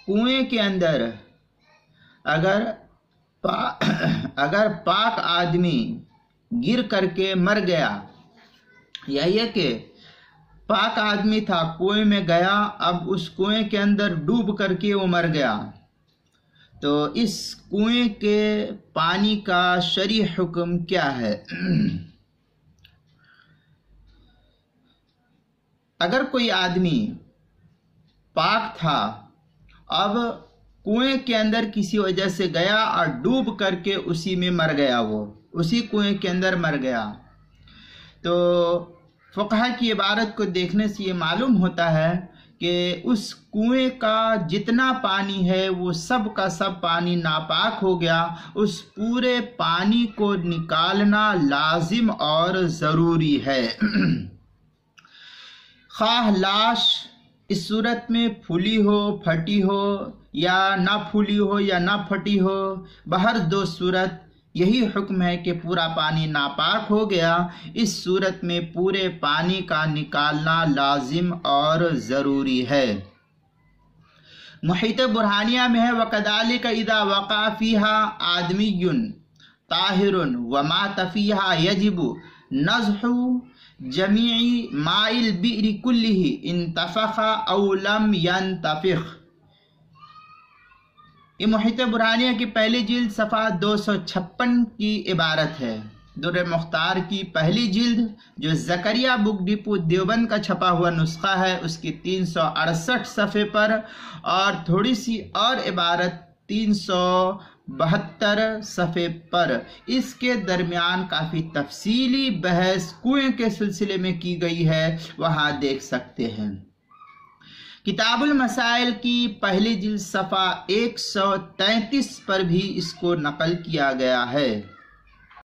کنویں کے اندر اگر پاک آدمی گر کر کے مر گیا، یا یہ کہ پاک آدمی تھا، کنویں میں گیا، اب اس کنویں کے اندر ڈوب کر کے وہ مر گیا، تو اس کنویں کے پانی کا شرعی حکم کیا ہے؟ اگر کوئی آدمی پاک تھا، اب کنویں کے اندر کسی وجہ سے گیا اور ڈوب کر کے اسی میں مر گیا، وہ اسی کنویں کے اندر مر گیا، تو فقہا کی عبارت کو دیکھنے سے یہ معلوم ہوتا ہے کہ اس کنویں کا جتنا پانی ہے وہ سب کا سب پانی ناپاک ہو گیا، اس پورے پانی کو نکالنا لازم اور ضروری ہے۔ خواہ لاش اس صورت میں پھولی ہو، پھٹی ہو، یا نہ پھولی ہو یا نہ پھٹی ہو، بہر دو صورت یہی حکم ہے کہ پورا پانی ناپاک ہو گیا، اس صورت میں پورے پانی کا نکالنا لازم اور ضروری ہے۔ محیط برہانیہ میں ہے وَكَذَلِكَ إِذَا وَقَعَ فِيهَا آدْمِيٌّ طَاهِرٌ وَمَاتَ فِيهَا يَجِبُ نَزْحُ جَمِيعِ مَاءِ الْبِئْرِ كُلِّهِ انْتَفَخَ أَوْ لَمْ يَنْتَفِخ۔ یہ محیط برہانیہ کی پہلی جلد صفحہ 256 کی عبارت ہے۔ در مختار کی پہلی جلد جو زکریا بک ڈپو دیوبند کا چھپا ہوا نسخہ ہے، اس کی 368 صفحے پر، اور تھوڑی سی اور عبارت 372 صفحے پر، اس کے درمیان کافی تفصیلی بحث کنویں کے سلسلے میں کی گئی ہے، وہاں دیکھ سکتے ہیں۔ کتاب المسائل کی پہلی جلد صفحہ 133 پر بھی اس کو نقل کیا گیا ہے۔